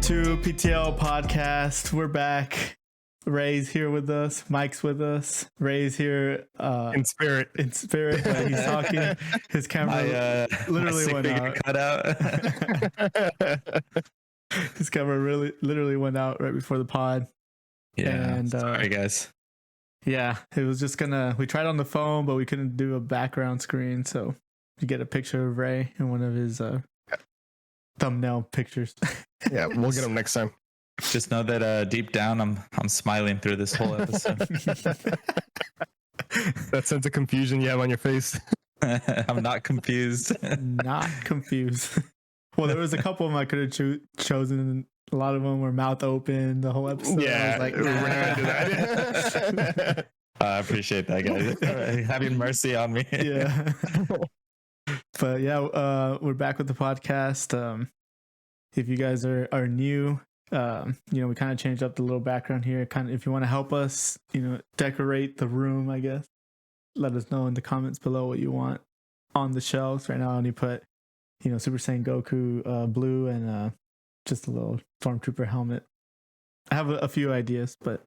to PTL Podcast. We're back. Ray's here with us. Mike's with us. Ray's here in spirit, but he's talking. His camera literally went out. Cut out. His camera literally went out right before the pod. Yeah. And sorry, guys. Yeah, it was just we tried on the phone, but we couldn't do a background screen, so you get a picture of Ray in one of his thumbnail pictures. Yeah, we'll get him next time. Just know that deep down, I'm smiling through this whole episode. That sense of confusion you have on your face. I'm not confused. Not confused. Well, there was a couple of them I could have chosen. A lot of them were mouth open the whole episode. Yeah, I was like, nah. I appreciate that, guys. Having mercy on me. Yeah. But yeah, we're back with the podcast. If you guys are new, we kind of changed up the little background here. Kind of, if you want to help us, decorate the room, I guess, let us know in the comments below what you want on the shelves. Right now, I only put, Super Saiyan Goku blue and just a little Stormtrooper helmet. I have a few ideas, but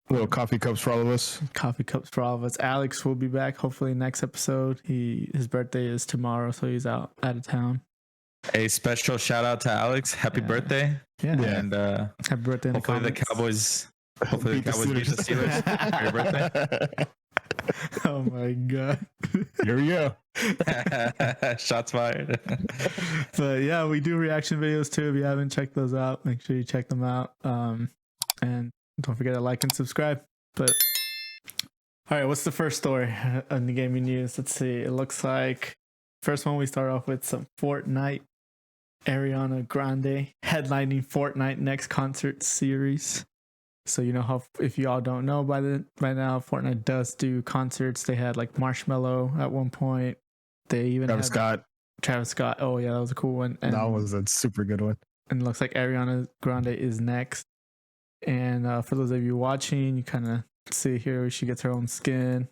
little coffee cups for all of us. Coffee cups for all of us. Alex will be back hopefully next episode. His birthday is tomorrow, so he's out of town. A special shout out to Alex. Happy birthday. Yeah. And happy birthday in hopefully the Cowboys beat the Steelers for your birthday. Oh my god. Here we go. Shots fired. But yeah, we do reaction videos too. If you haven't checked those out, make sure you check them out. And don't forget to like and subscribe. But all right, what's the first story on the gaming news? Let's see. It looks like first one we start off with some Fortnite. Ariana Grande headlining Fortnite next concert series. So how, if you all don't know by now, Fortnite does do concerts. They had like Marshmello at one point. They even had Travis Scott. Oh yeah, that was a cool one. And that was a super good one. And it looks like Ariana Grande is next. And for those of you watching, you kind of see here she gets her own skin.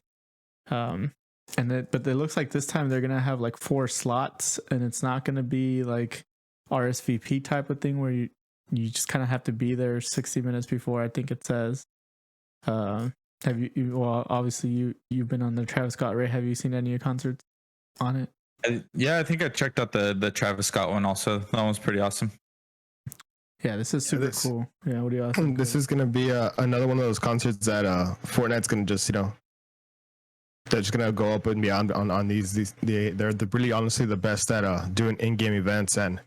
But it looks like this time they're gonna have like 4 slots, and it's not gonna be like RSVP type of thing where you just kind of have to be there 60 minutes before, I think it says. Have you well, obviously you've been on the Travis Scott, right? Have you seen any concerts on it? Yeah, I think I checked out the Travis Scott one also. That one was pretty awesome. Yeah, this is super cool. Yeah, what do you think? This is going to be another one of those concerts that Fortnite's going to just, they're just going to go up and beyond on these. They're really honestly the best at doing in-game events, and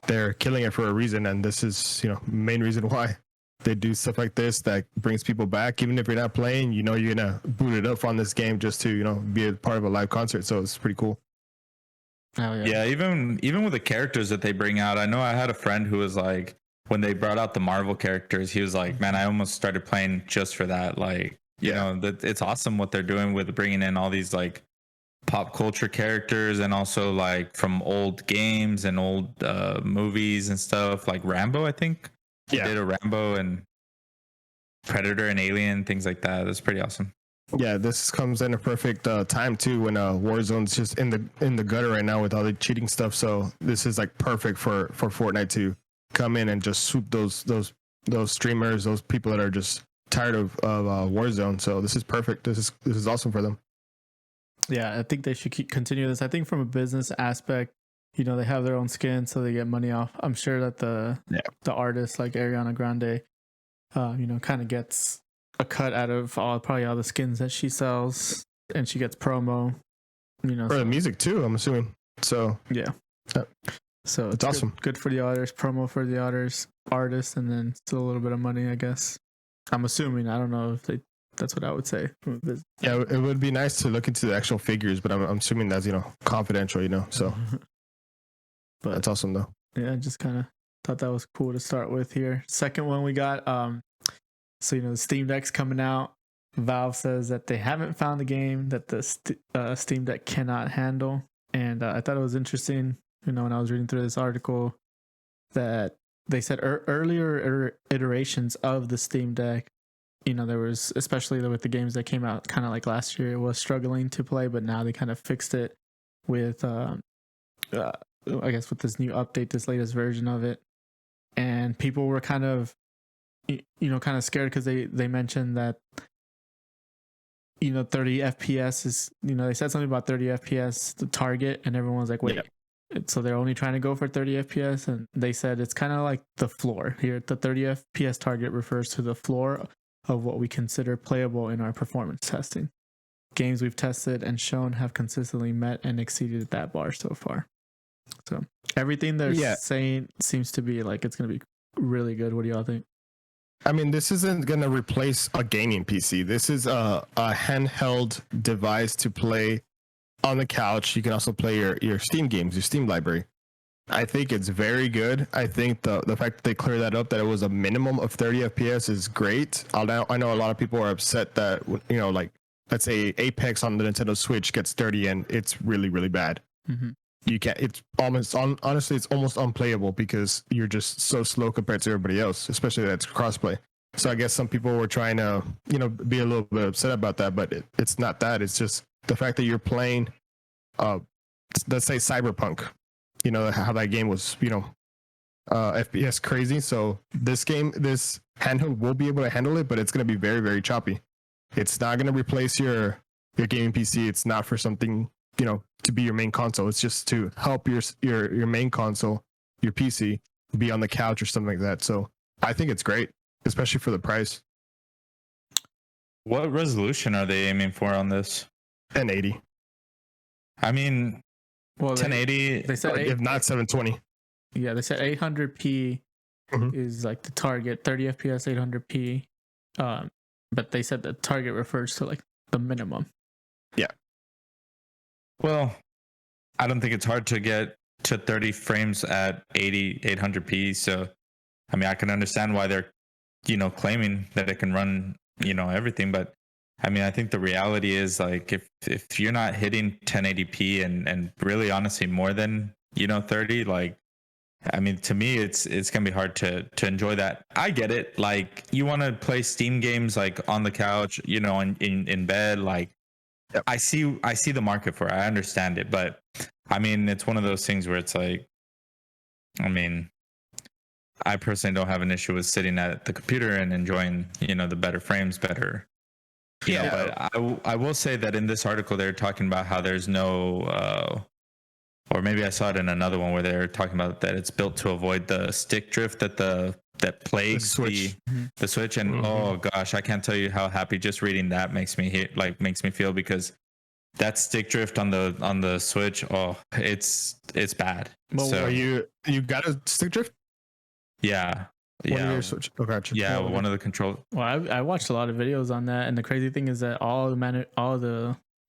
they're killing it for a reason. And this is, main reason why they do stuff like this that brings people back. Even if you're not playing, you're going to boot it up on this game just to, be a part of a live concert. So it's pretty cool. Oh, yeah, even with the characters that they bring out, I know I had a friend who was like, when they brought out the Marvel characters, he was like, man, I almost started playing just for that. Like, it's awesome what they're doing with bringing in all these like pop culture characters, and also like from old games and old movies and stuff, like Rambo. I think they did a Rambo and Predator and Alien, things like that. That's pretty awesome. Yeah, this comes in a perfect time too, when Warzone's just in the gutter right now with all the cheating stuff. So this is like perfect for Fortnite to come in and just swoop those streamers, those people that are just tired of Warzone. So this is perfect. This is awesome for them. Yeah, I think they should continue this. I think from a business aspect, they have their own skin, so they get money off. I'm sure that the artist like Ariana Grande, kind of gets a cut out of probably all the skins that she sells, and she gets promo. For the music too, I'm assuming. So yeah. So it's awesome. Good for the artist, promo for the artist, and then still a little bit of money, I guess. I'm assuming. I don't know if that's what I would say. Yeah, it would be nice to look into the actual figures, but I'm assuming that's confidential. So, but that's awesome though. Yeah, I just kind of thought that was cool to start with here. Second one we got. So the Steam Deck's coming out. Valve says that they haven't found the game that the Steam Deck cannot handle, and I thought it was interesting. When I was reading through this article, that they said earlier iterations of the Steam Deck, there was, especially with the games that came out kind of like last year, it was struggling to play, but now they kind of fixed it with, I guess with this new update, this latest version of it. and people were kind of kind of scared because they mentioned that 30 FPS is, they said something about 30 FPS the target, and everyone was like, wait. So they're only trying to go for 30 FPS, and they said it's kind of like the floor here. The 30 FPS target refers to the floor of what we consider playable in our performance testing. Games we've tested and shown have consistently met and exceeded that bar so far. So everything they're saying seems to be like it's going to be really good. What do y'all think? I mean, this isn't going to replace a gaming PC. This is a handheld device to play on the couch. You can also play your Steam games, your Steam library. I think it's very good. I think the fact that they clear that up, that it was a minimum of 30 FPS is great. I know a lot of people are upset that, like, let's say Apex on the Nintendo Switch gets 30 and it's really, really bad. Mm-hmm. You can't, it's almost, honestly, it's almost unplayable because you're just so slow compared to everybody else, especially that's crossplay. So I guess some people were trying to, be a little bit upset about that, but it's not that. It's just the fact that you're playing, let's say Cyberpunk, how that game was, FPS crazy. So this handheld will be able to handle it, but it's going to be very, very choppy. It's not going to replace your gaming PC. It's not for something, to be your main console. It's just to help your main console, your PC, be on the couch or something like that. So I think it's great, especially for the price. What resolution are they aiming for on this? 1080. I mean, 1080. They said if not 720. Yeah, they said 800p is like the target. 30 FPS, 800p. But they said the target refers to like the minimum. Yeah. Well, I don't think it's hard to get to 30 frames at 800p. So, I mean, I can understand why they're, claiming that it can run, everything. But I mean, I think the reality is like if you're not hitting 1080p and really honestly more than 30, like, I mean, to me, it's gonna be hard to enjoy that. I get it. Like, you want to play Steam games like on the couch, in bed. Like, yep. I see the market for it. I understand it, but I mean, it's one of those things where it's like, I mean, I personally don't have an issue with sitting at the computer and enjoying, the better frames, better. But I will say that in this article, they're talking about how there's no. Or maybe I saw it in another one where they're talking about that it's built to avoid the stick drift that plagues the Switch. And oh gosh, I can't tell you how happy just reading that makes me feel, because that stick drift on the Switch, it's bad. Well, so you got a stick drift? Yeah. One of your Switch. Oh, gotcha. Yeah, one of the control. Well, I watched a lot of videos on that, and the crazy thing is that all the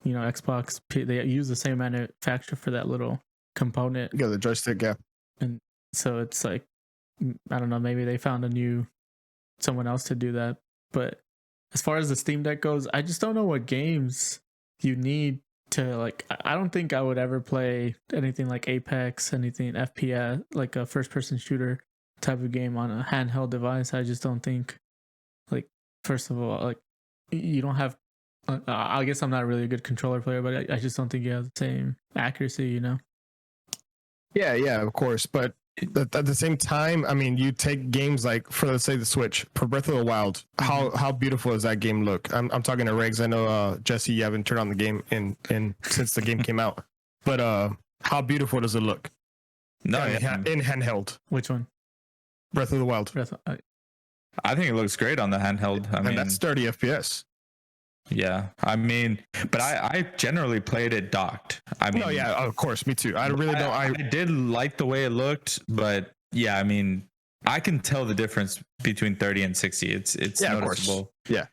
Xbox, they use the same manufacturer for that little component. Yeah, the joystick, yeah. And so it's like, I don't know, maybe they found someone else to do that. But as far as the Steam Deck goes, I just don't know what games you need to, like, I don't think I would ever play anything like Apex, anything FPS, like a first person shooter type of game on a handheld device. I just don't think, like, first of all, like, you don't have, I guess I'm not really a good controller player, but I just don't think you have the same accuracy, Yeah, of course. But at the same time, I mean, you take games like, for let's say the Switch, for Breath of the Wild, how beautiful does that game look? I'm talking to Regs. I know Jesse, you haven't turned on the game in since the game came out, but how beautiful does it look? No, in handheld. Which one? Breath of the Wild. I think it looks great on the handheld. I mean, that's 30 FPS. Yeah, I mean, but I generally played it docked. I mean, no, yeah, of course, me too. I really don't. I did like the way it looked, but yeah, I mean, I can tell the difference between 30 and 60. It's noticeable. Yeah,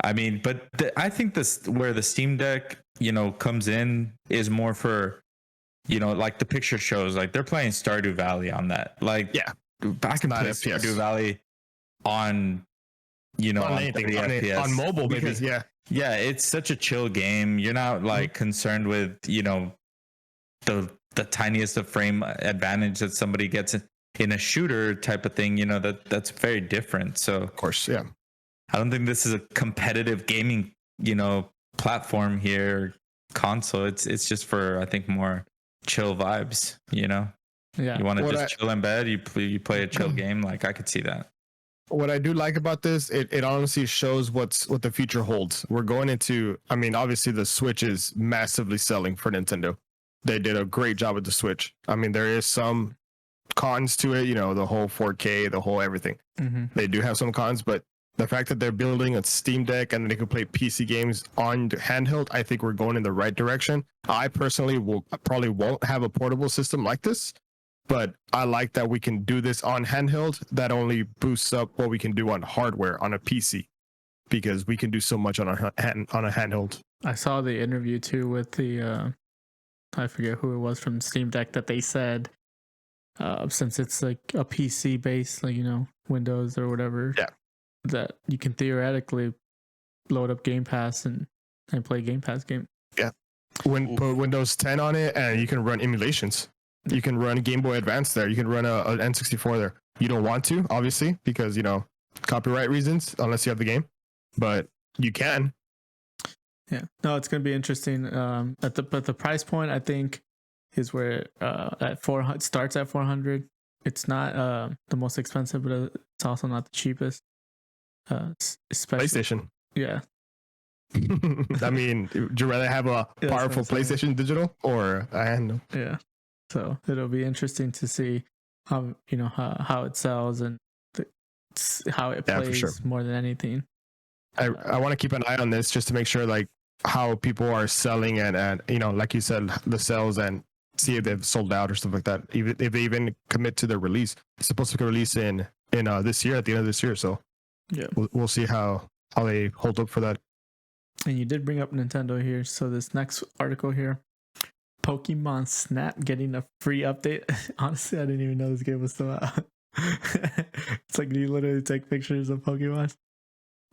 I mean, but I think where the Steam Deck, comes in is more for, like the picture shows, like they're playing Stardew Valley on that. Like, yeah, I can play Stardew Valley on, on anything, FPS. On mobile, because, yeah. Yeah, it's such a chill game. You're not like concerned with, the tiniest of frame advantage that somebody gets in a shooter type of thing, that's very different. So, of course, yeah. I don't think this is a competitive gaming, platform here, console. It's just for, I think, more chill vibes, Yeah. You want to What just chill in bed, you play a chill game. Like, I could see that. What I do like about this, it honestly shows what the future holds. We're going into, I mean, obviously the Switch is massively selling for Nintendo. They did a great job with the Switch. I mean, there is some cons to it, you know, the whole 4K, the whole everything. Mm-hmm. They do have some cons, but the fact that they're building a Steam Deck and they can play PC games on handheld, I think we're going in the right direction. I personally probably won't have a portable system like this, but I like that we can do this on handheld. That only boosts up what we can do on hardware on a PC, because we can do so much on a handheld. I saw the interview too with the I forget who it was from Steam Deck, that they said since it's like a PC based, like, you know, Windows or whatever, yeah, that you can theoretically load up Game Pass and play Game Pass game. Yeah, put Windows 10 on it, and you can run emulations. You can run Game Boy Advance there. You can run a N64 there. You don't want to, obviously, because, you know, copyright reasons, unless you have the game, but you can. Yeah, no, it's gonna be interesting. But the price point, I think, is where at 400 starts at 400. It's not the most expensive, but it's also not the cheapest. Especially PlayStation. Yeah. I mean, would you rather have a powerful PlayStation digital or a handle? Yeah. So it'll be interesting to see how, you know, how it sells and how it plays, for sure, more than anything. I want to keep an eye on this just to make sure, like, how people are selling and you know, like you said, the sales, and see if they've sold out or stuff like that. Even if they even commit to their release, it's supposed to release in this year, at the end of this year. So yeah, we'll see how they hold up for that. And you did bring up Nintendo here, so this next article here, Pokemon Snap getting a free update. Honestly, I didn't even know this game was still out. It's like you literally take pictures of Pokemon.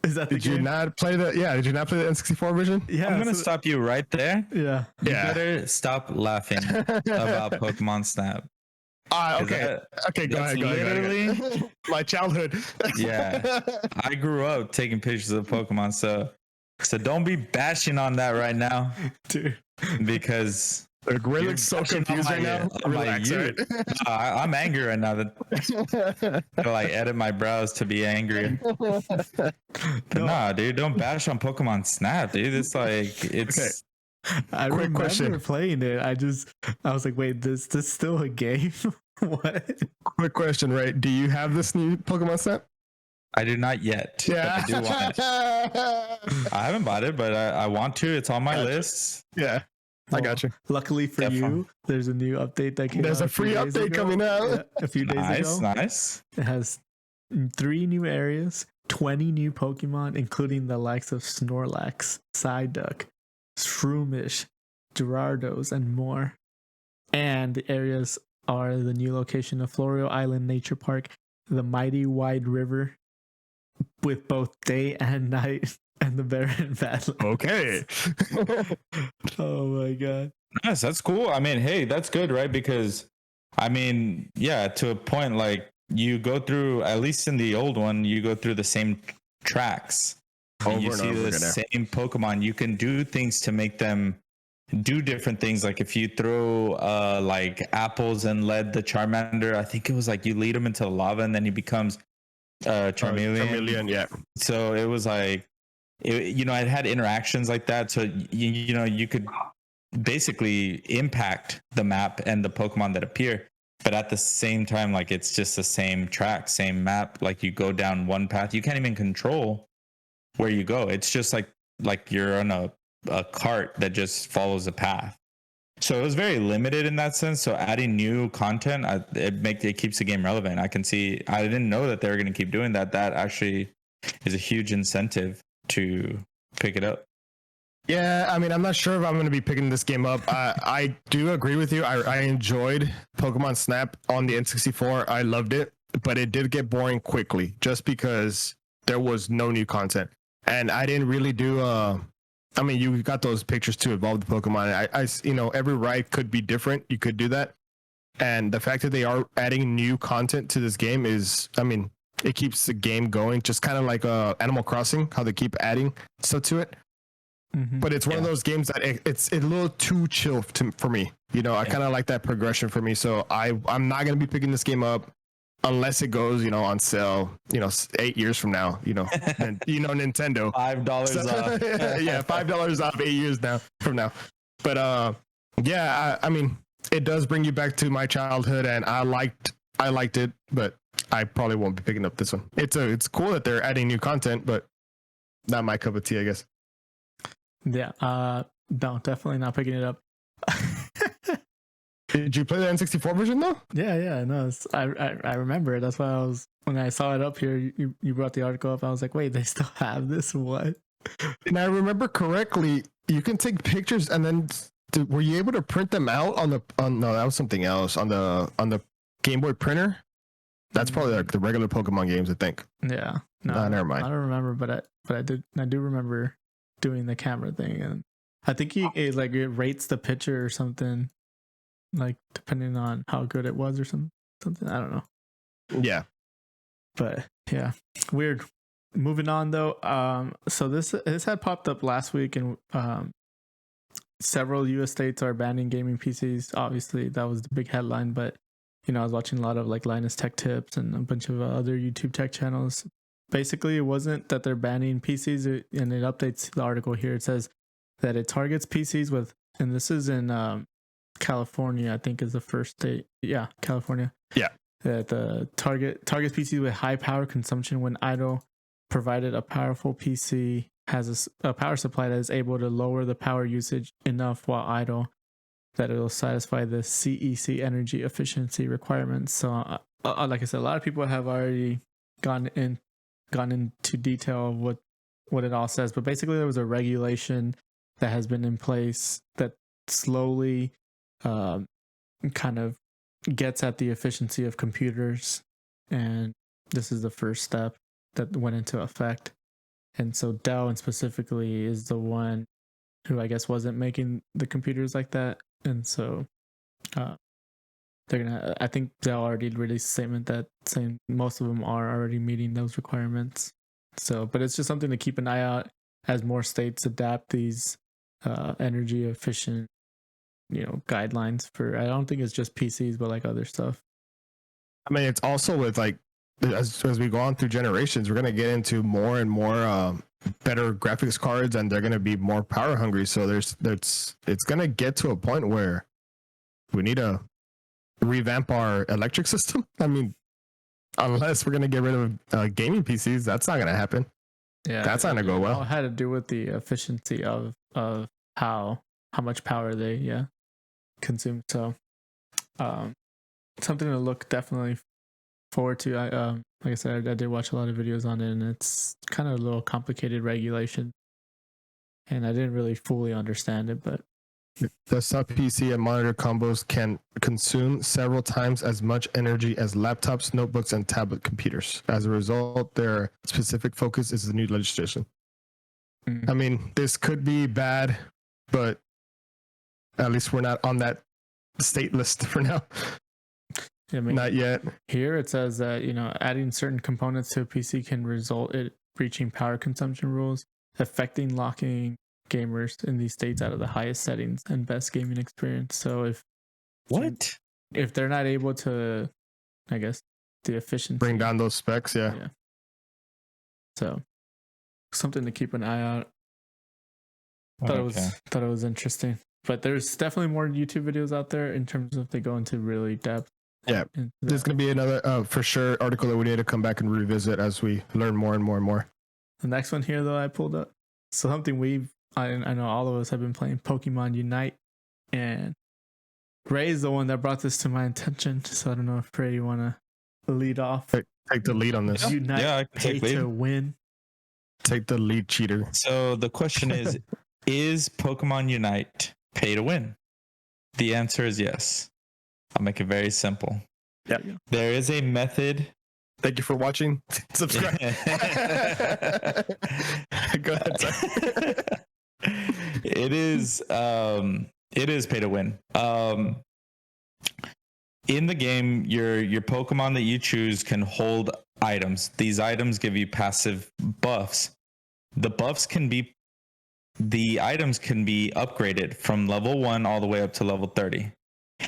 Is that the game? Did you not play the N64 version? Yeah, I'm gonna stop you right there. Yeah. You better stop laughing about Pokemon Snap. Okay. Go ahead. My childhood. Yeah. I grew up taking pictures of Pokemon, so don't be bashing on that right now. Dude. Because Ray looks so confused right now. I'm angry right now. To like edit my brows to be angry. But nah, dude, don't bash on Pokemon Snap, dude. It's like it's. Okay. I remember playing it. I was like, wait, this still a game? What? Quick question, right? Do you have this new Pokemon Snap? I do not yet. Yeah. But I do want it. I haven't bought it, but I want to. It's on my list. Yeah. I got you. Luckily for you, there's a new update that came out. There's a free update coming out a few days ago. Nice. It has 3 new areas, 20 new Pokemon, including the likes of Snorlax, Psyduck, Shroomish, Gyarados, and more. And the areas are the new location of Florio Island Nature Park, the Mighty Wide River, with both day and night, and the Barren Badlands. Okay. Oh my god. Yes, that's cool. I mean, hey, that's good, right? Because, I mean, yeah, to a point, like, you go through, at least in the old one, you go through the same tracks. And you see the same Pokemon. You can do things to make them do different things. Like if you throw like apples and lead the Charmander, I think it was like you lead him into the lava and then he becomes Charmeleon. Charmeleon, yeah. So it was like, it had interactions like that. So you could basically impact the map and the Pokemon that appear, but at the same time, like it's just the same track, same map. Like you go down one path, you can't even control where you go. It's just like you're on a cart that just follows a path. So it was very limited in that sense. So adding new content, it keeps the game relevant. I didn't know that they were going to keep doing that. That actually is a huge incentive to pick it up. Yeah, I mean, I'm not sure if I'm going to be picking this game up. I do agree with you. I enjoyed Pokemon Snap on the N64. I loved it, but it did get boring quickly just because there was no new content. And I didn't really do I mean, you got those pictures to evolve the Pokemon. Every ride could be different. You could do that. And the fact that they are adding new content to this game is, I mean, it keeps the game going. Just kind of like Animal Crossing, how they keep adding stuff to it. but it's one of those games that it's a little too chill for me. You know, I kind of like that progression for me. So I'm not gonna be picking this game up unless it goes, you know, on sale, you know, 8 years from now, you know, and, you know, Nintendo. $5 off. Yeah, $5 off 8 years from now. But yeah, I mean, it does bring you back to my childhood, and I liked it, but I probably won't be picking up this one. It's cool that they're adding new content, but not my cup of tea, I guess. Yeah, no, definitely not picking it up. Did you play the N64 version though? Yeah, no, I remember it. That's why when I saw it up here, you brought the article up. I was like, wait, they still have this? What? And I remember correctly, you can take pictures, and then were you able to print them out on no, that was something else on the Game Boy printer? That's probably like the regular Pokemon games, I think. Yeah, no, never mind. I don't remember, but I do remember doing the camera thing, and I think it rates the picture or something, like depending on how good it was or something. I don't know. Yeah, but yeah, weird. Moving on though, so this had popped up last week, and several U.S. states are banning gaming PCs. Obviously, that was the big headline, but you know, I was watching a lot of like Linus Tech Tips and a bunch of other YouTube tech channels. Basically, it wasn't that they're banning PCs, and it updates the article here. It says that it targets PCs with, and this is in California, I think is the first state. Yeah, California. Yeah. That the targets PCs with high power consumption when idle, provided a powerful PC has a power supply that is able to lower the power usage enough while idle that it'll satisfy the CEC energy efficiency requirements. So, like I said, a lot of people have already gone into detail of what it all says. But basically, there was a regulation that has been in place that slowly kind of gets at the efficiency of computers, and this is the first step that went into effect. And so Dell, and specifically, is the one who I guess wasn't making the computers like that. And so I think Dell already released a statement that saying most of them are already meeting those requirements. So, but it's just something to keep an eye out as more states adapt these energy efficient, guidelines for, I don't think it's just PCs, but like other stuff. I mean, it's also with like, as we go on through generations, we're going to get into more and more better graphics cards, and they're going to be more power hungry. So it's going to get to a point where we need to revamp our electric system. I mean, unless we're going to get rid of gaming PCs, that's not going to happen. Yeah, that's not going to go well. It had to do with the efficiency of how much power they consume. So something to look definitely forward to. Like I said, I did watch a lot of videos on it, and it's kind of a little complicated regulation, and I didn't really fully understand it. But desktop PC and monitor combos can consume several times as much energy as laptops, notebooks, and tablet computers. As a result, their specific focus is the new legislation. I mean, this could be bad, but at least we're not on that state list for now. I mean, not yet. Here it says that, adding certain components to a PC can result in breaching power consumption rules, affecting locking gamers in these states out of the highest settings and best gaming experience. So if they're not able to, I guess, the efficiency, bring down those specs, yeah. So something to keep an eye out. Thought it was interesting. But there's definitely more YouTube videos out there in terms of they go into really depth. Yeah, there's going to be another, for sure, article that we need to come back and revisit as we learn more and more and more. The next one here, though, I pulled up. So something I know all of us have been playing Pokemon Unite. And Ray is the one that brought this to my attention. So I don't know if Ray, you want to lead off. Take the lead on this. Unite, I can pay to win. Take the lead, cheater. So the question is Pokemon Unite pay to win? The answer is yes. I'll make it very simple. Yeah. There is a method. Thank you for watching. Subscribe. Go ahead. Sorry. It is pay to win. In the game, your Pokemon that you choose can hold items. These items give you passive buffs. The buffs can be the items can be upgraded from level 1 all the way up to level 30.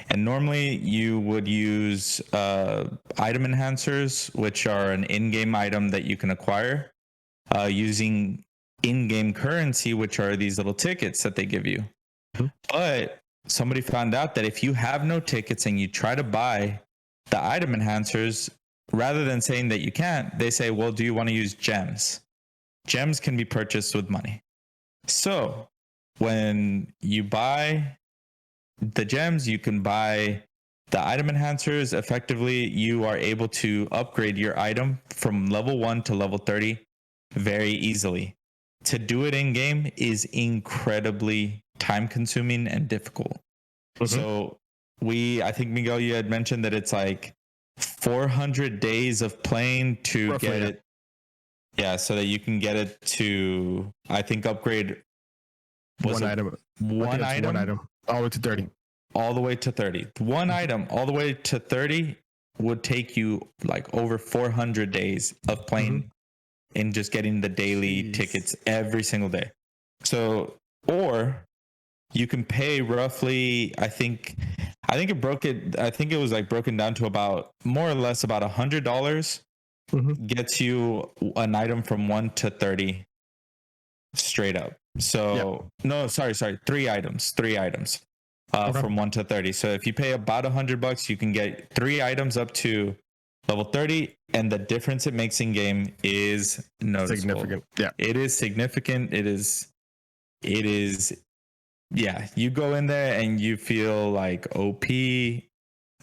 And normally you would use item enhancers, which are an in-game item that you can acquire using in-game currency, which are these little tickets that they give you. Mhm. But somebody found out that if you have no tickets and you try to buy the item enhancers, rather than saying that you can't, they say, well, do you want to use gems? Gems can be purchased with money. So when you buy the gems, you can buy the item enhancers. Effectively, you are able to upgrade your item from level 1 to level 30 very easily. To do it in game is incredibly time consuming and difficult. So I think Miguel, you had mentioned that it's like 400 days of playing to Roughly, get yeah. it. Yeah, so that you can get it to, I think, upgrade One item. one I think it's item one item. All the way to 30. all the way to 30. One item all the way to 30 would take you like over 400 days of playing and just getting the daily Jeez. tickets every single day. So, or you can pay roughly, I think it was like broken down to about more or less about $100 gets you an item from 1 to 30 straight up. So no, sorry, 3 items from 1 to 30. So if you pay about $100, you can get 3 items up to level 30, and the difference it makes in game is noticeable. Significant. Yeah. It is significant. It is yeah, you go in there and you feel like OP. We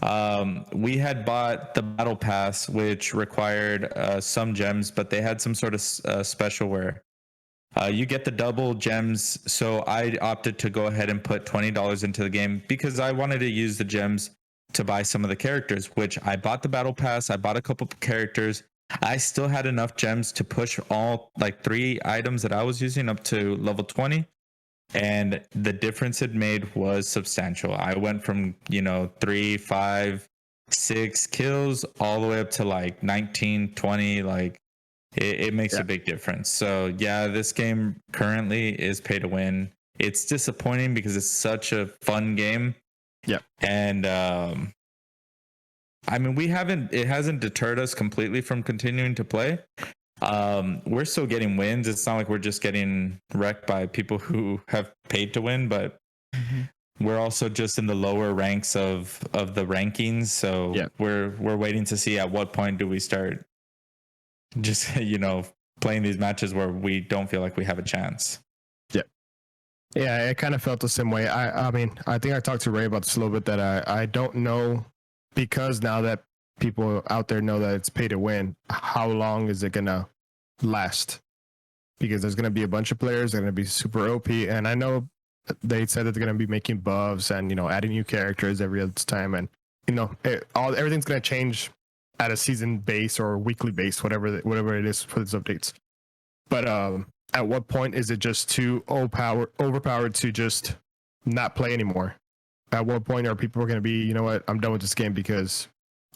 had bought the battle pass, which required some gems, but they had some sort of special where you get the double gems. So I opted to go ahead and put $20 into the game because I wanted to use the gems to buy some of the characters, which I bought the battle pass. I bought a couple of characters. I still had enough gems to push all like 3 items that I was using up to level 20. And the difference it made was substantial. I went from, 3, 5, 6 kills all the way up to like 19, 20. Like it makes a big difference. So yeah, this game currently is pay to win. It's disappointing because it's such a fun game. Yeah. And I mean, it hasn't deterred us completely from continuing to play. We're still getting wins. It's not like we're just getting wrecked by people who have paid to win, but we're also just in the lower ranks of the rankings. So we're waiting to see at what point do we start just playing these matches where we don't feel like we have a chance. Yeah, I kind of felt the same way. I mean, I think I talked to Ray about this a little bit, that I don't know, because now that people out there know that it's pay to win, how long is it gonna last? Because there's gonna be a bunch of players that are gonna be super OP, and I know they said that they're gonna be making buffs and adding new characters every other time, and everything's gonna change at a season base or weekly base, whatever it is for these updates. But at what point is it just too overpowered to just not play anymore? At what point are people going to be, you know what, I'm done with this game because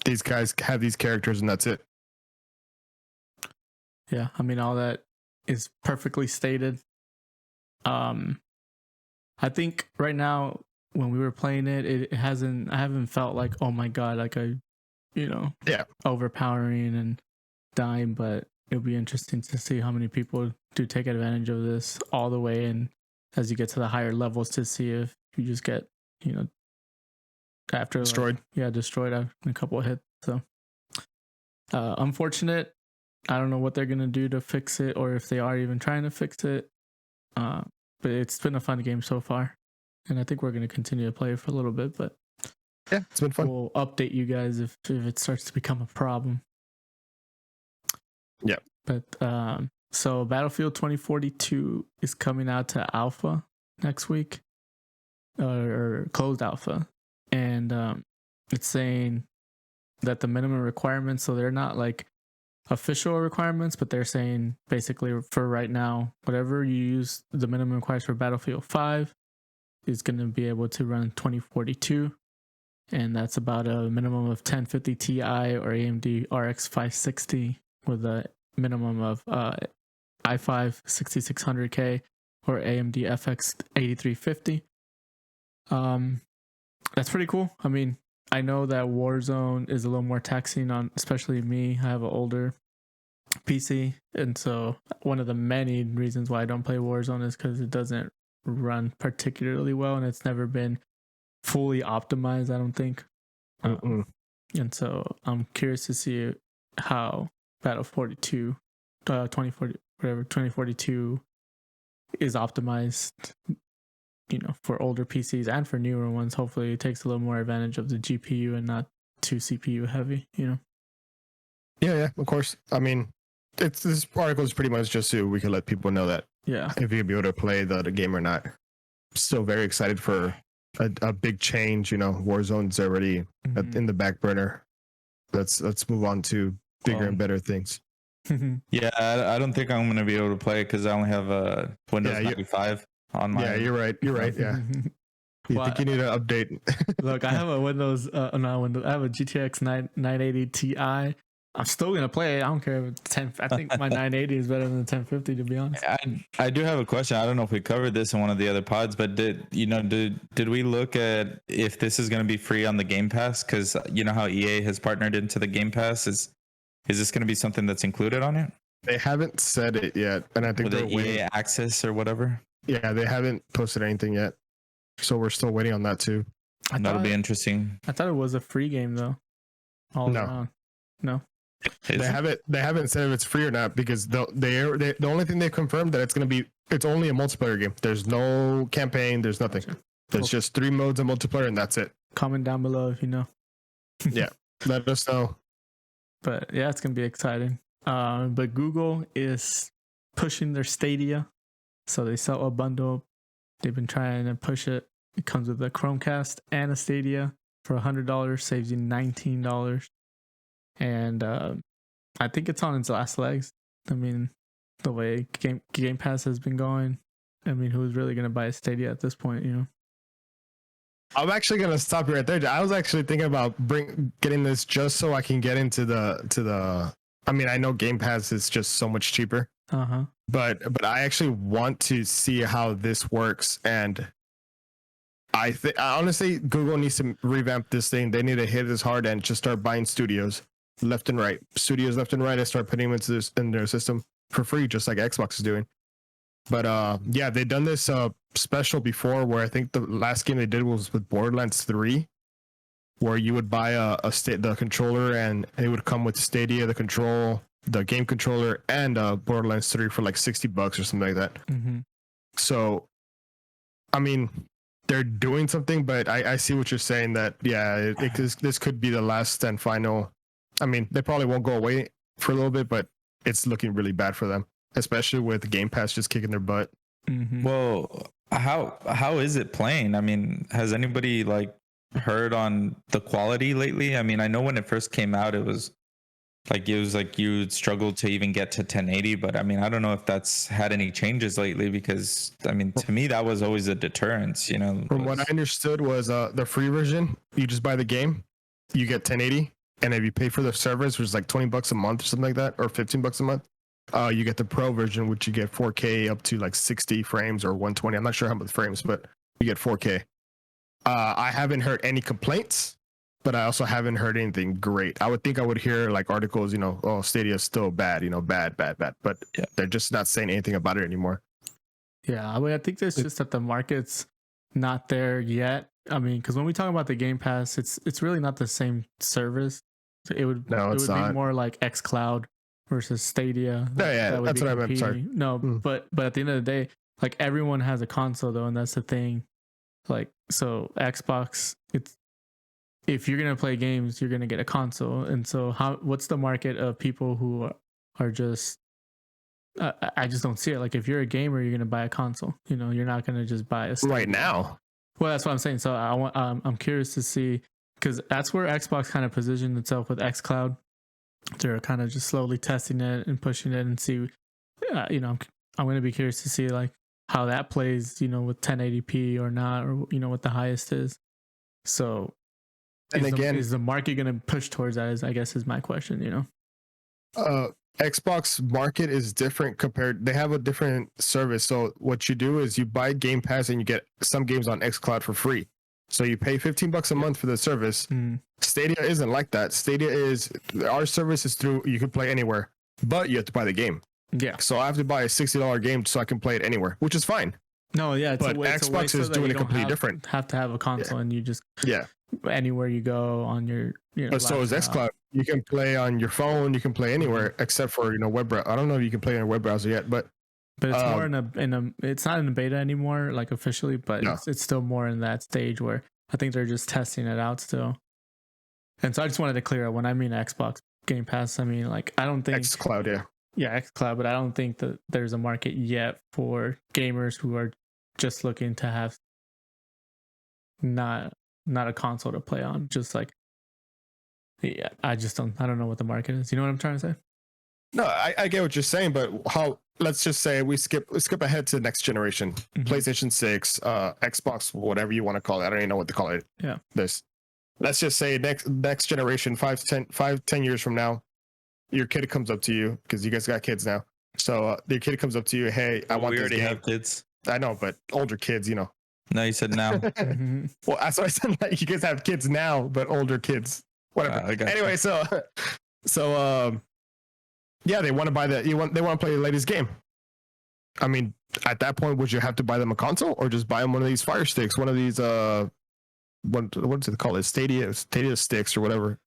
these guys have these characters and that's it? Yeah, I mean, all that is perfectly stated. I think right now when we were playing I haven't felt like, oh my god, like overpowering and dying, but it'll be interesting to see how many people do take advantage of this all the way, and as you get to the higher levels, to see if you just get after destroyed. Destroyed after a couple of hits. So unfortunate. I don't know what they're gonna do to fix it, or if they are even trying to fix it. But it's been a fun game so far, and I think we're gonna continue to play it for a little bit. But yeah, it's been fun. We'll update you guys if it starts to become a problem. Yeah. But so Battlefield 2042 is coming out to alpha next week, or closed alpha, and it's saying that the minimum requirements, so they're not like official requirements, but they're saying basically for right now, whatever you use the minimum requirements for Battlefield 5 is going to be able to run 2042, and that's about a minimum of 1050 Ti or AMD RX 560 with a minimum of i5 6600K or AMD FX 8350. That's pretty cool. I mean, I know that Warzone is a little more taxing on, especially me. I have an older PC, and so one of the many reasons why I don't play Warzone is because it doesn't run particularly well, and it's never been fully optimized, I don't think. And so I'm curious to see how Battle 42, 2040, whatever, 2042 is optimized, you know, for older PCs and for newer ones. Hopefully it takes a little more advantage of the GPU and not too CPU heavy, you know? Yeah, of course. I mean, this article is pretty much just so we can let people know that Yeah. if you'll be able to play the game or not. Still very excited for a big change. You know, Warzone's already in the back burner. Let's move on to bigger and better things. Yeah, I don't think I'm going to be able to play it because I only have a Windows 95 on my. Yeah, you're right. Yeah. You think you need an update? Look, I have a Windows, not Windows. I have a GTX 980 Ti. I'm still gonna play it. I don't care if it's 10. I think my 980 is better than the 1050, to be honest. I do have a question. I don't know if we covered this in one of the other pods, but did we look at if this is going to be free on the Game Pass? Because you know how EA has partnered into the Game Pass. Is this going to be something that's included on it? They haven't said it yet, and I think they're waiting. EA Access or whatever. Yeah, they haven't posted anything yet, so we're still waiting on that too. That'll be interesting. I thought it was a free game though. No. They haven't said if it's free or not, because the only thing they confirmed that it's only a multiplayer game. There's no campaign, there's nothing. There's just 3 modes of multiplayer, and that's it. Comment down below if you know. Yeah, let us know. But yeah, it's gonna be exciting. But Google is pushing their Stadia, so they sell a bundle. They've been trying to push it. It comes with a Chromecast and a Stadia for $100, saves you $19. And I think it's on its last legs. I mean, the way Game Pass has been going, I mean, who's really going to buy a Stadia at this point, you know? I'm actually going to stop you right there. I was actually thinking about getting this just so I can get into the I mean, I know Game Pass is just so much cheaper. But I actually want to see how this works, and I think honestly Google needs to revamp this thing. They need to hit this hard and just start buying studios left and right, and start putting them into in their system for free, just like Xbox is doing. But yeah, they've done this special before, where I think the last game they did was with Borderlands 3, where you would buy the controller, and it would come with Stadia, the game controller, and Borderlands 3 for like $60 or something like that. So, I mean, they're doing something, but I see what you're saying, that yeah, this could be the last and final. I mean, they probably won't go away for a little bit, but it's looking really bad for them, especially with Game Pass just kicking their butt. Well, how is it playing? I mean, has anybody like heard on the quality lately? I mean, I know when it first came out, it was like you struggled to even get to 1080, but I mean, I don't know if that's had any changes lately, because I mean, to me that was always a deterrence, you know. From what I understood was the free version, you just buy the game, you get 1080, and if you pay for the servers, which is like $20 a month or something like that, or $15 a month, you get the pro version, which you get 4K up to like 60 frames or 120. I'm not sure how many frames, but you get 4K. I haven't heard any complaints, but I also haven't heard anything great. I would think I would hear like articles, you know, oh, Stadia is still bad, you know, bad. But yeah, they're just not saying anything about it anymore. Yeah, I mean, I think it's just that the market's not there yet. I mean, because when we talk about the Game Pass, it's really not the same service. It would be more like xCloud versus Stadia. Yeah, that's what I meant. Sorry. No, but at the end of the day, like everyone has a console though, and that's the thing. Like, so Xbox, if you're gonna play games, you're gonna get a console, and so what's the market of people who are just I just don't see it. Like, if you're a gamer, you're gonna buy a console. You know, you're not gonna just buy a Stadia. Right now. Well, that's what I'm saying. So I'm curious to see, because that's where Xbox kind of positioned itself with xCloud. They're kind of just slowly testing it and pushing it, and see. You know, I'm gonna be curious to see like how that plays. You know, with 1080p or not, or you know what the highest is. So. And is the market going to push towards that? I guess is my question. You know. Xbox market is different compared. They have a different service. So what you do is you buy Game Pass and you get some games on xCloud for free. So you pay $15 a month for the service. Stadia isn't like that. Stadia is our service is through. You can play anywhere, but you have to buy the game. Yeah. So I have to buy a $60 game so I can play it anywhere, which is fine. No, yeah, But Xbox is doing it completely different. Have to have a console, and you just Yeah. anywhere you go on your. But so is xCloud. You can play on your phone. You can play anywhere except for web browser. I don't know if you can play in a web browser yet, but it's more in a. It's not in a beta anymore, like officially, but No. it's still more in that stage where I think they're just testing it out still. And so I just wanted to clear up when I mean Xbox Game Pass, I mean like I don't think xCloud, yeah. Yeah, xCloud, but I don't think that there's a market yet for gamers who are just looking to have not a console to play on. Just like, yeah, I don't know what the market is. You know what I'm trying to say? No, I get what you're saying, but how? Let's just say we skip ahead to the next generation, PlayStation 6, Xbox, whatever you want to call it. I don't even know what to call it. Yeah. Let's just say next generation, 10 years from now, your kid comes up to you because you guys got kids now. So your kid comes up to you, hey, I want we this already game. have kids. I know, but older kids, No, you said now. Well, that's why I said like, you guys have kids now, but older kids. Whatever. Anyway, so yeah, they want to buy they want to play the latest game. I mean, at that point, would you have to buy them a console or just buy them one of these Fire Sticks, one of these what's it called? Stadia sticks or whatever.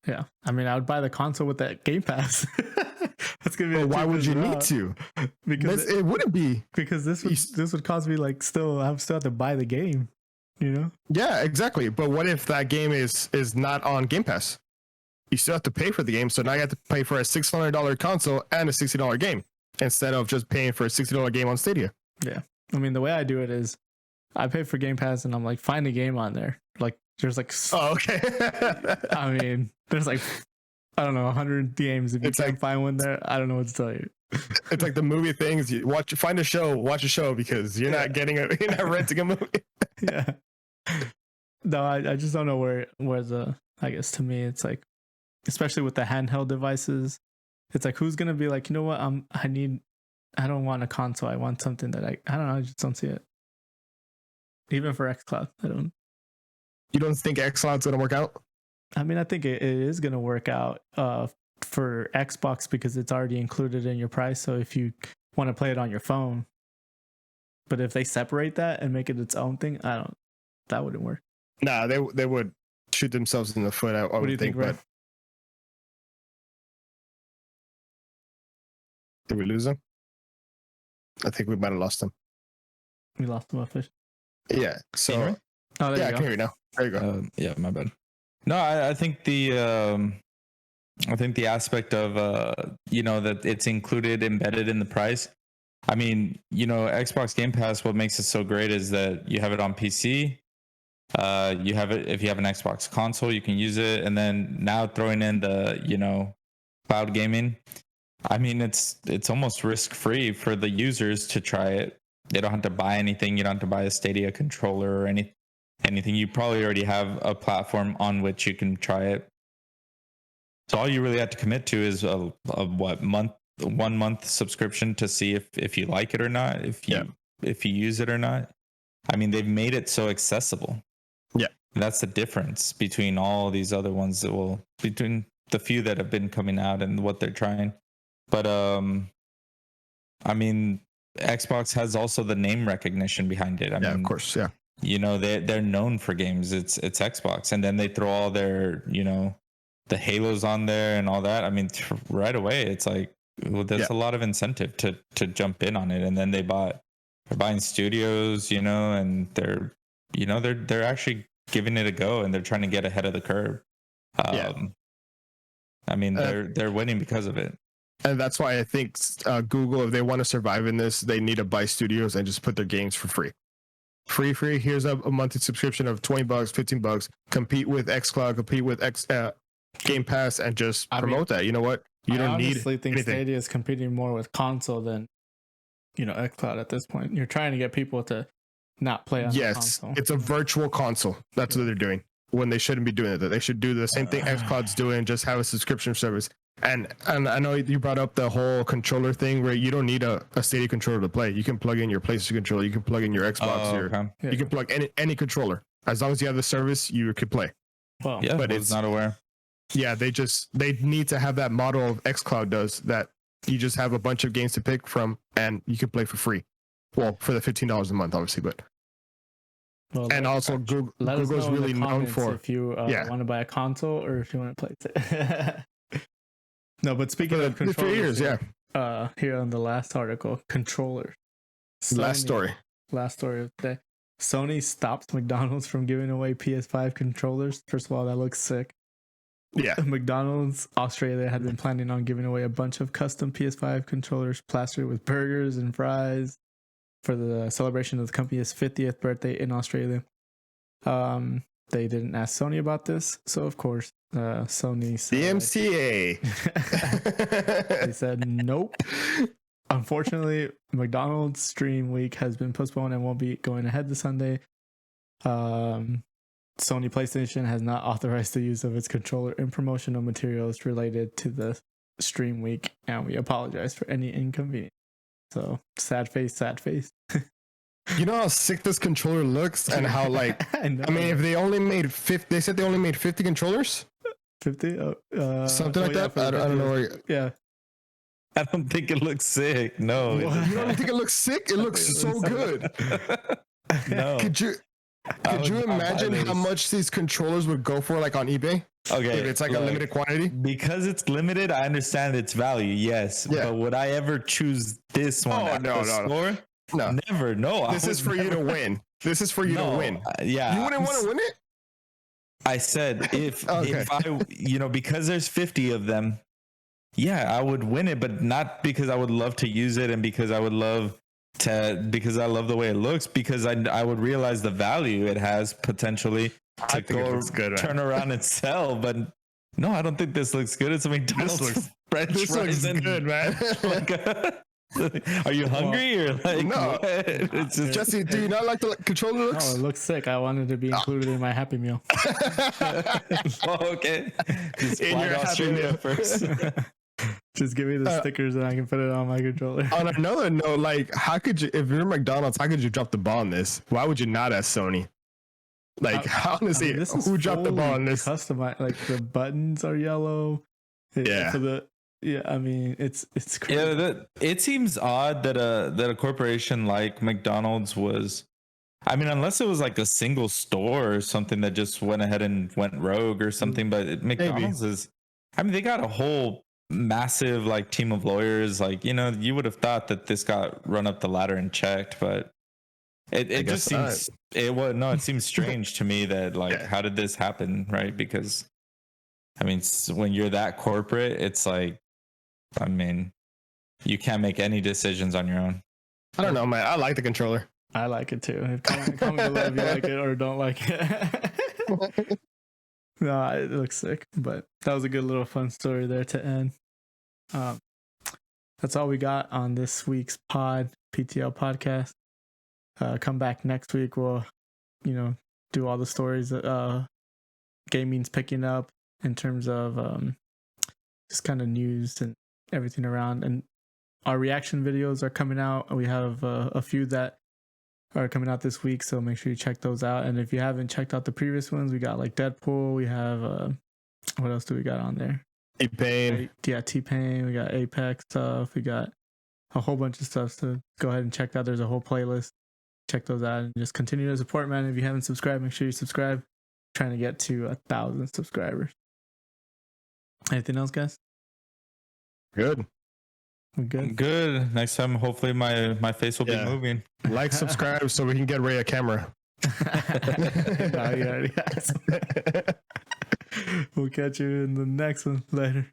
Yeah, I mean, I would buy the console with that Game Pass. That's gonna be. Well, why would you need to? Because it wouldn't be. Because this would cause me like I still have to buy the game. Yeah, exactly. But what if that game is not on Game Pass? You still have to pay for the game, so now you have to pay for a $600 console and a $60 game instead of just paying for a $60 game on Stadia. Yeah, I mean, the way I do it is I pay for Game Pass and I'm like, find a game on there. Like, there's like, oh, okay. I mean, there's like, I don't know, 100 games. If you can't find one there, I don't know what to tell you. It's like the movie things. You watch a show because you're not you're not renting a movie. Yeah. No, I just don't know where the, I guess to me, it's like, especially with the handheld devices, it's like, who's going to be like, you know what? I don't want a console. I want something that I don't know. I just don't see it. Even for xCloud, I don't. You don't think xCloud's going to work out? I mean, I think it is going to work out for Xbox because it's already included in your price. So if you want to play it on your phone, but if they separate that and make it its own thing, that wouldn't work. Nah, they would shoot themselves in the foot. I What do you think, Ray? Did we lose them? I think we might have lost them. We lost them officially. Yeah. So I can hear you now. There you go. Yeah, my bad. No, I think the aspect of that it's embedded in the price. I mean, Xbox Game Pass, what makes it so great is that you have it on PC. You have it if you have an Xbox console, you can use it, and then now throwing in the cloud gaming. I mean, it's almost risk free for the users to try it. They don't have to buy anything. You don't have to buy a Stadia controller or anything. You probably already have a platform on which you can try it. So all you really have to commit to is a 1 month subscription to see if you like it or not, if you use it or not. I mean, they've made it so accessible. Yeah. That's the difference between all these other ones between the few that have been coming out and what they're trying. But I mean, Xbox has also the name recognition behind it. I mean, of course, yeah. They're known for games. It's Xbox, and then they throw all their the Halos on there and all that. I mean, right away, it's like there's a lot of incentive to jump in on it. And then they're buying studios, and they're actually giving it a go, and they're trying to get ahead of the curve. I mean, they're winning because of it. And that's why I think Google, if they want to survive in this, they need to buy studios and just put their games for free. Free. Here's a monthly subscription of $20, $15. Compete with xCloud, compete with Game Pass, and just promote that. You know what? You don't need. I honestly think anything. Stadia is competing more with console than xCloud at this point. You're trying to get people to not play on the console. Yes, it's a virtual console. That's what they're doing. When they shouldn't be doing it. They should do the same thing xCloud's doing. Just have a subscription service. And I know you brought up the whole controller thing where you don't need a Stadia controller to play. You can plug in your PlayStation controller, you can plug in your Xbox, you can plug any controller. As long as you have the service, you could play. Well, Yeah, but I was not aware. Yeah, they need to have that model of xCloud does that. You just have a bunch of games to pick from, and you can play for free. Well, for the $15 a month, obviously, but. well, And also, Google's really known for if you want to buy a console or if you want to play it. No, but speaking of controllers, for years, yeah. Here on the last article, controllers. Last story of the day. Sony stops McDonald's from giving away PS5 controllers. First of all, that looks sick. Yeah. McDonald's Australia had been planning on giving away a bunch of custom PS5 controllers plastered with burgers and fries for the celebration of the company's 50th birthday in Australia. They didn't ask Sony about this, so of course, Sony said, the MCA. They said nope. Unfortunately, McDonald's Stream Week has been postponed and won't be going ahead this Sunday. Sony PlayStation has not authorized the use of its controller in promotional materials related to the Stream Week, and we apologize for any inconvenience. So, sad face. You know how sick this controller looks and how I mean, if they only made 50, they said they only made 50 controllers? 50? Something like that? I don't know. Yeah. I don't think it looks sick. No. You don't think it looks sick? It looks so good. No. Could you imagine how much these controllers would go for, like on eBay? Okay, if it's like a limited quantity. Because it's limited, I understand its value. Yes, but would I ever choose this one at the store? No, never. No, this is for you to win. This is for you to win. Yeah, you wouldn't want to win it. I said if I because there's 50 of them. Yeah, I would win it, but not because I would love to use it and because I love the way it looks, because I would realize the value it has potentially to go turn around and sell. But no, I don't think this looks good. It's a McDonald's French fries. Looks good, man. Are you hungry or like no? It's just, Jesse, do you not like the controller looks? Oh, it looks sick. I wanted to be included in my Happy Meal. Okay. Just in your Australia first. Just give me the stickers and I can put it on my controller. On another note, like, how could you, if you're McDonald's, how could you drop the ball on this? Why would you not ask Sony? Like, honestly, who dropped the ball on this? Customized, like the buttons are yellow. Yeah. I mean, it's crazy. Yeah, it seems odd that a corporation like McDonald's was. I mean, unless it was like a single store or something that just went ahead and went rogue or something. But McDonald's is. I mean, they got a whole massive like team of lawyers. Like, you would have thought that this got run up the ladder and checked, but it just seems it seems strange to me that how did this happen, right? Because I mean, when you're that corporate, it's like, I mean, you can't make any decisions on your own. I don't know, man. I like the controller. I like it too. Comment below if you like it or don't like it. No, it looks sick, but that was a good little fun story there to end. That's all we got on this week's PTL podcast. Come back next week. We'll, do all the stories. Gaming's picking up in terms of just kind of news and everything around. And our reaction videos are coming out. We have a few that are coming out this week, so make sure you check those out. And if you haven't checked out the previous ones, we got like Deadpool. We have what else do we got on there? T-Pain. Yeah, T-Pain. We got Apex stuff. We got a whole bunch of stuff. So go ahead and check that. There's a whole playlist. Check those out and just continue to support, man. If you haven't subscribed, make sure you subscribe. Trying to get to 1,000 subscribers. Anything else, guys? Good. We're good. Good. Next time, hopefully my face will be moving. Like, subscribe, so we can get Ray a camera. No, he already has. We'll catch you in the next one. Later.